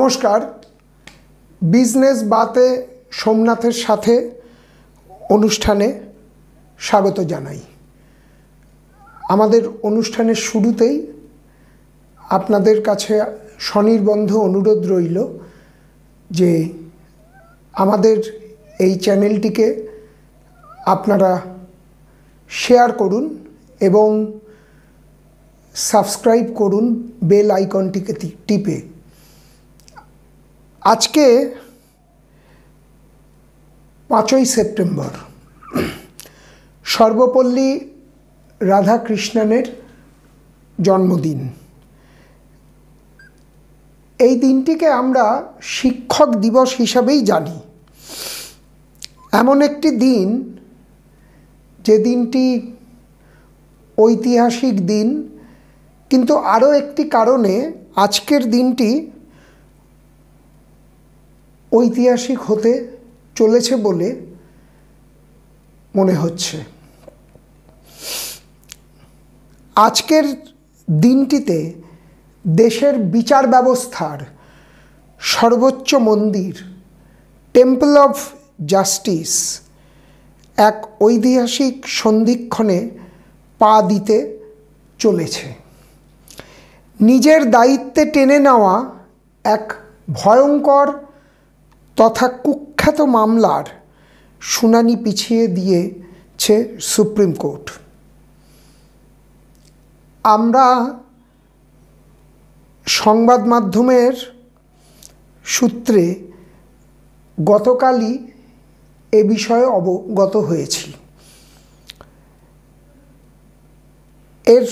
নমস্কার। বিজনেস বাতে সোমনাথের সাথে অনুষ্ঠানে স্বাগত জানাই। আমাদের অনুষ্ঠানের শুরুতেই আপনাদের কাছে সনির্বন্ধ অনুরোধ রইল যে আমাদের এই চ্যানেলটিকে আপনারা শেয়ার করুন এবং সাবস্ক্রাইব করুন বেল আইকনটিকে টিপে। আজকে 5ই সেপ্টেম্বর সর্বপল্লী রাধাকৃষ্ণনের জন্মদিন। এই দিনটিকে আমরা শিক্ষক দিবস হিসাবেই জানি। এমন একটি দিন যে দিনটি ঐতিহাসিক দিন, কিন্তু আরও একটি কারণে আজকের দিনটি ঐতিহাসিক হতে চলেছে বলে মনে হচ্ছে। আজকের দিনটিতে দেশের বিচার ব্যবস্থার সর্বোচ্চ মন্দির টেম্পল অফ জাস্টিস এক ঐতিহাসিক সন্ধিক্ষণে পা দিতে চলেছে। নিজের দায়িত্বে টেনে নেওয়া এক ভয়ঙ্কর তথা কুখ্যাত মামলার শুনানি পিছিয়ে দিয়েছে সুপ্রিম কোর্ট। আমরা সংবাদ মাধ্যমের সূত্রে গতকালই এ বিষয়ে অবগত হয়েছি। এর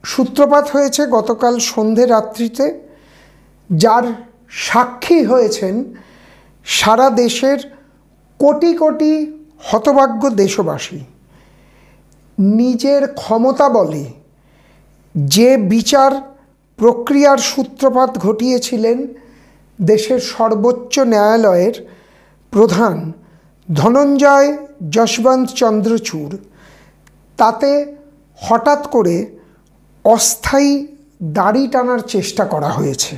সূত্রপাত হয়েছে গতকাল সন্ধে রাত্রিতে, যার সাক্ষী হয়েছেন সারা দেশের কোটি কোটি হতভাগ্য দেশবাসী। নিজের ক্ষমতা বলে যে বিচার প্রক্রিয়ার সূত্রপাত ঘটিয়েছিলেন দেশের সর্বোচ্চ ন্যায়ালয়ের প্রধান ধনঞ্জয় যশবন্ত চন্দ্রচূড়, তাতে হঠাৎ করে অস্থায়ী দাড়ি টানার চেষ্টা করা হয়েছে।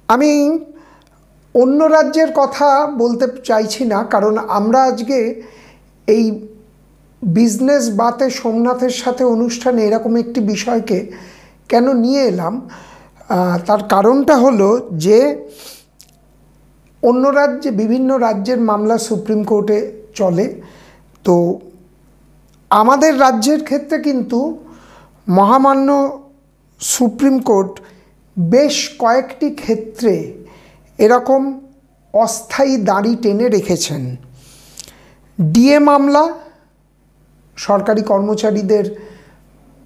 আমি অন্য রাজ্যের কথা বলতে চাইছি না, কারণ আমরা আজকে এই বিজনেস বাতে সোমনাথের সাথে অনুষ্ঠানে এরকম একটি বিষয়কে কেন নিয়ে এলাম, তার কারণটা হলো যে অন্য রাজ্যে বিভিন্ন রাজ্যের মামলা সুপ্রিম কোর্টে চলে, তো আমাদের রাজ্যের ক্ষেত্রে কিন্তু মহামান্য সুপ্রিম কোর্ট বেশ কয়েকটি ক্ষেত্রে এরকম অস্থায়ী দাড়ি টেনে রেখেছেন। ডিএ মামলা, সরকারি কর্মচারীদের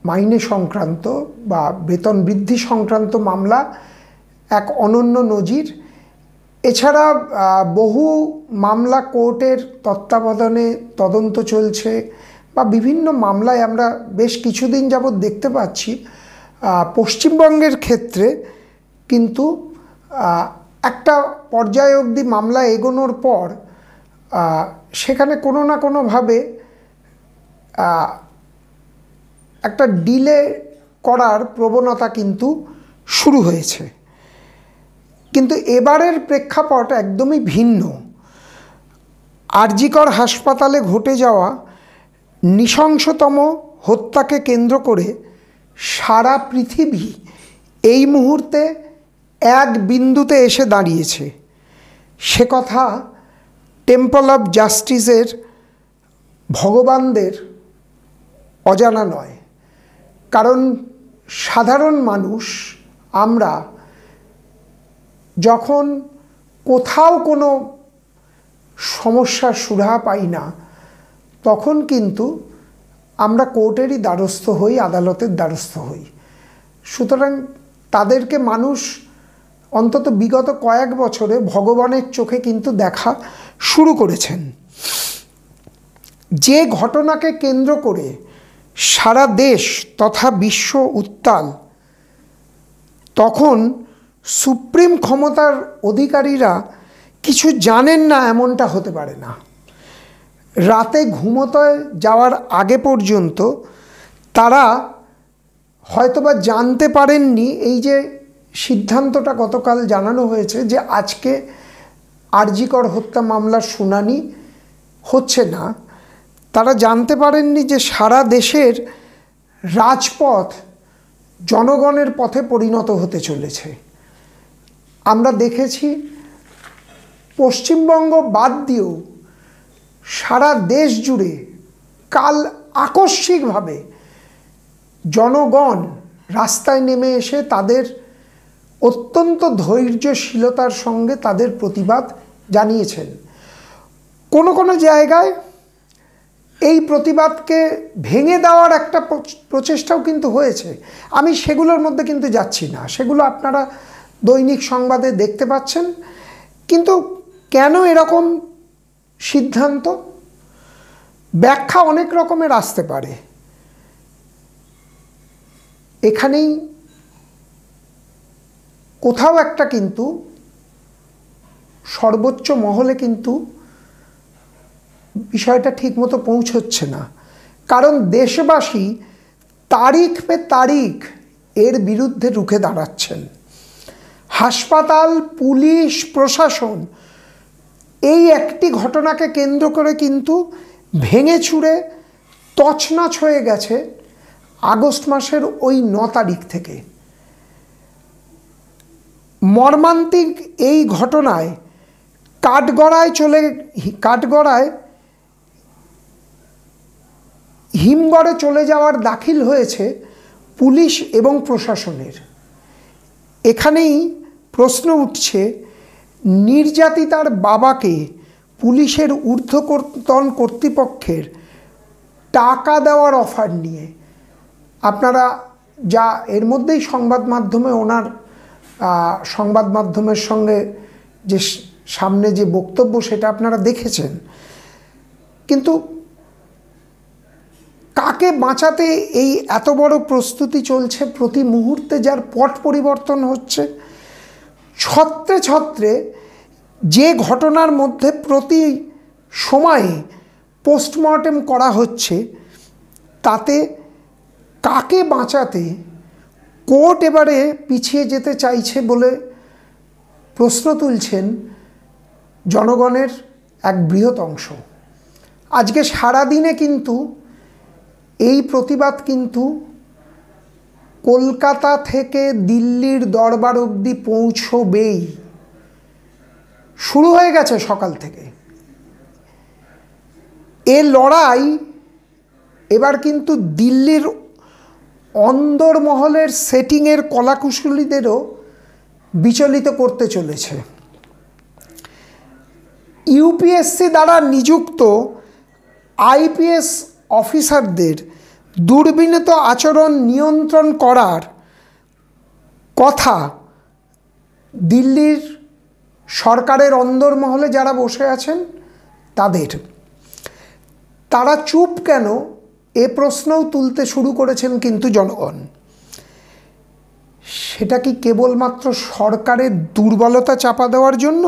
মাইনে সংক্রান্ত বা বেতন বৃদ্ধি সংক্রান্ত মামলা এক অনন্য নজির। এছাড়া বহু মামলা কোর্টের তত্ত্বাবধানে তদন্ত চলছে বা বিভিন্ন মামলায় আমরা বেশ কিছুদিন যাবৎ দেখতে পাচ্ছি পশ্চিমবঙ্গের ক্ষেত্রে কিন্তু একটা পর্যায় অবধি মামলা এগোনোর পর সেখানে কোনো না কোনোভাবে একটা ডিলে করার প্রবণতা কিন্তু শুরু হয়েছে। কিন্তু এবারের প্রেক্ষাপট একদমই ভিন্ন। আরজিকর হাসপাতালে ঘটে যাওয়া নৃশংসতম হত্যাকে কেন্দ্র করে সারা পৃথিবী এই মুহূর্তে এক বিন্দুতে এসে দাঁড়িয়েছে। সে কথা টেম্পল অফ জাস্টিসের ভগবানদের অজানা নয়, কারণ সাধারণ মানুষ আমরা যখন কোথাও কোনো সমস্যার সুরাহা পাই না, তখন কিন্তু আমরা কোর্টেরই দ্বারস্থ হই, আদালতের দ্বারস্থ হই। সুতরাং তাদেরকে মানুষ অন্তত বিগত কয়েক বছরে ভগবানের চোখে কিন্তু দেখা শুরু করেছেন। যে ঘটনাকে কেন্দ্র করে সারা দেশ তথা বিশ্ব উত্তাল, তখন সুপ্রিম ক্ষমতার অধিকারীরা কিছু জানেন না এমনটা হতে পারে না। রাতে ঘুমোতে যাওয়ার আগে পর্যন্ত তারা হয়তোবা জানতে পারেননি, এই যে সিদ্ধান্তটা গতকাল জানানো হয়েছে যে আজকে আর.জি. কর হত্যা মামলার শুনানি হচ্ছে না, তারা জানতে পারেননি যে সারা দেশের রাজপথ জনগণের পথে পরিণত হতে চলেছে। আমরা দেখেছি পশ্চিমবঙ্গ বাদ দিয়েও সারা দেশ জুড়ে কাল আকস্মিকভাবে জনগণ রাস্তায় নেমে এসে তাদের অত্যন্ত ধৈর্যশীলতার সঙ্গে তাদের প্রতিবাদ জানিয়েছেন। কোনো কোনো জায়গায় এই প্রতিবাদকে ভেঙে দেওয়ার একটা প্রচেষ্টাও কিন্তু হয়েছে। আমি সেগুলোর মধ্যে কিন্তু যাচ্ছি না, সেগুলো আপনারা দৈনিক সংবাদে দেখতে পাচ্ছেন। কিন্তু কেন এরকম সিদ্ধান্ত? ব্যাখ্যা অনেক রকমের আসতে পারে। এখানেই কোথাও একটা কিন্তু সর্বোচ্চ মহলে কিন্তু বিষয়টা ঠিকমতো পৌঁছচ্ছে না, কারণ দেশবাসী তারিখ পে তারিখ এর বিরুদ্ধে রুখে দাঁড়াচ্ছেন। হাসপাতাল, পুলিশ, প্রশাসন এই একটি ঘটনাকে কেন্দ্র করে কিন্তু ভেঙে চুরে তছনছ হয়ে গেছে আগস্ট মাসের ওই 9 তারিখ থেকে। মর্মান্তিক এই ঘটনায় কাঠগড়ায় হিমঘরে চলে যাওয়ার দাখিল হয়েছে পুলিশ এবং প্রশাসনের। এখানেই প্রশ্ন উঠছে, নির্যাতিতার বাবাকে পুলিশের ঊর্ধ্বতন কর্তৃপক্ষের টাকা দেওয়ার অফার নিয়ে আপনারা যা এর মধ্যেই সংবাদ মাধ্যমের সঙ্গে যে সামনে যে বক্তব্য সেটা আপনারা দেখেছেন। কিন্তু কাকে বাঁচাতে এই এত বড় প্রস্তুতি চলছে? প্রতি মুহূর্তে যার পট পরিবর্তন হচ্ছে, ছত্রে ছত্রে যে ঘটনার মধ্যে প্রতি সময়ে পোস্টমর্টেম করা হচ্ছে, তাতে কাকে বাঁচাতে কোর্ট এবারে পিছিয়ে যেতে চাইছে বলে প্রশ্ন তুলছেন জনগণের এক বৃহৎ অংশ। আজকে সারাদিনে কিন্তু এই প্রতিবাদ কিন্তু কলকাতা থেকে দিল্লির দরবার অবধি পৌঁছবেই। শুরু হয়ে গেছে সকাল থেকে। এ লড়াই এবার কিন্তু দিল্লির অন্দরমহলের সেটিংয়ের কলাকুশলীদেরও বিচলিত করতে চলেছে। ইউপিএসসি দ্বারা নিযুক্ত আইপিএস অফিসারদের দুর্বিনীত আচরণ নিয়ন্ত্রণ করার কথা দিল্লির সরকারের অন্দরমহলে যারা বসে আছেন তারা চুপ কেন, এ প্রশ্নও তুলতে শুরু করেছেন কিন্তু জনগণ। সেটা কি কেবলমাত্র সরকারের দুর্বলতা চাপা দেওয়ার জন্য,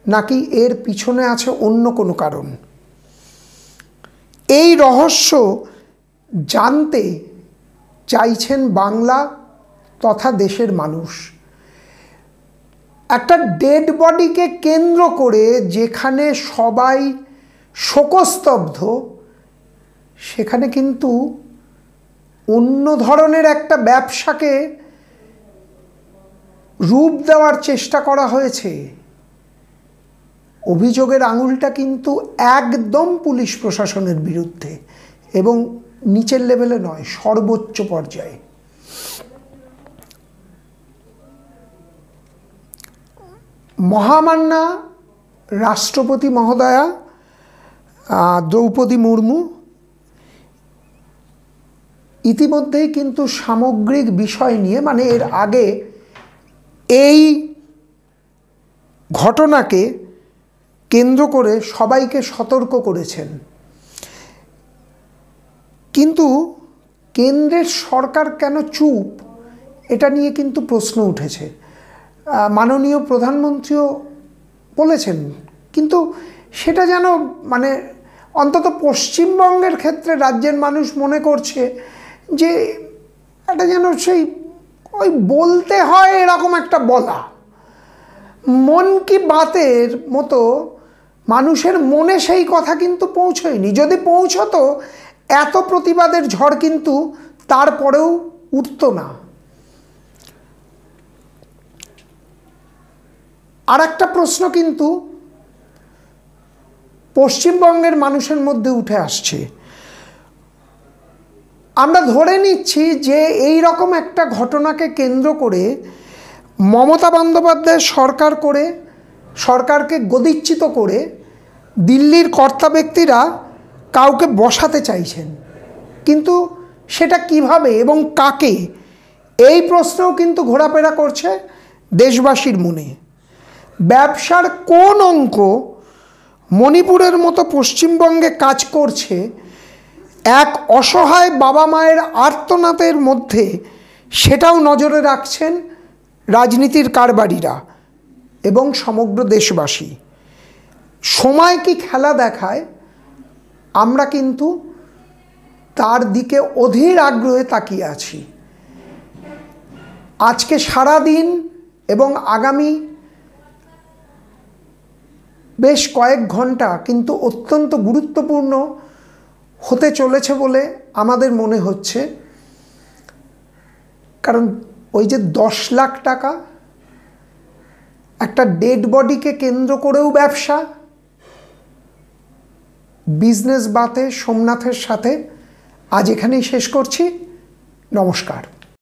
নাকি এর পিছনে আছে অন্য কোনো কারণ? এই রহস্য জানতে চাইছেন বাংলা তথা দেশের মানুষ। একটা ডেড বডিকে কেন্দ্র করে যেখানে সবাই শোকস্তব্ধ, সেখানে কিন্তু অন্য ধরনের একটা ব্যবসাকে রূপ দেওয়ার চেষ্টা করা হয়েছে। অভিযোগের আঙুলটা কিন্তু একদম পুলিশ প্রশাসনের বিরুদ্ধে, এবং নিচের লেভেলে নয়, সর্বোচ্চ পর্যায়ে। মহামান্যা রাষ্ট্রপতি মহোদয়া দ্রৌপদী মুর্মু ইতিমধ্যেই কিন্তু সামগ্রিক বিষয় নিয়ে, মানে এর আগে এই ঘটনাকে কেন্দ্র করে সবাইকে সতর্ক করেছেন। কিন্তু কেন্দ্রের সরকার কেন চুপ, এটা নিয়ে কিন্তু প্রশ্ন উঠেছে। মাননীয় প্রধানমন্ত্রীও বলেছেন, কিন্তু সেটা যেন মানে অন্তত পশ্চিমবঙ্গের ক্ষেত্রে রাজ্যের মানুষ মনে করছে যে একটা যেন সেই ওই বলতে হয় এরকম একটা বলা, মন কি বাতের মতো মানুষের মনে সেই কথা কিন্তু পৌঁছয়নি। যদি পৌঁছতো এত প্রতিবাদের ঝড় কিন্তু তারপরেও উঠত না। আর একটা প্রশ্ন কিন্তু পশ্চিমবঙ্গের মানুষের মধ্যে উঠে আসছে। আমরা ধরে নিচ্ছি যে এই রকম একটা ঘটনাকে কেন্দ্র করে মমতা বন্দ্যোপাধ্যায় সরকারকে গদিচ্যুত করে দিল্লির কর্তা ব্যক্তিরা কাউকে বসাতে চাইছেন, কিন্তু সেটা কিভাবে এবং কাকে, এই প্রশ্নও কিন্তু ঘোরাফেরা করছে দেশবাসীর মনে। ব্যবসার কোন অঙ্ক মণিপুরের মতো পশ্চিমবঙ্গে কাজ করছে, এক অসহায় বাবা মায়ের আর্তনাদের মধ্যে, সেটাও নজরে রাখছেন রাজনীতির কারবারিরা এবং সমগ্র দেশবাসী। সময় কি খেলা দেখায়, আমরা কিন্তু তার দিকে অধীর আগ্রহে তাকিয়ে আছি। আজকে সারা দিন এবং আগামী বেশ কয়েক ঘন্টা কিন্তু অত্যন্ত গুরুত্বপূর্ণ হতে চলেছে বলে আমাদের মনে হচ্ছে। কারণ ওই যে 10 লাখ টাকা একটা ডেড বডিকে কেন্দ্র করেও ব্যবসা, বিজনেস বাতে সোমনাথের সাথে আজ এখানেই শেষ করছি। নমস্কার।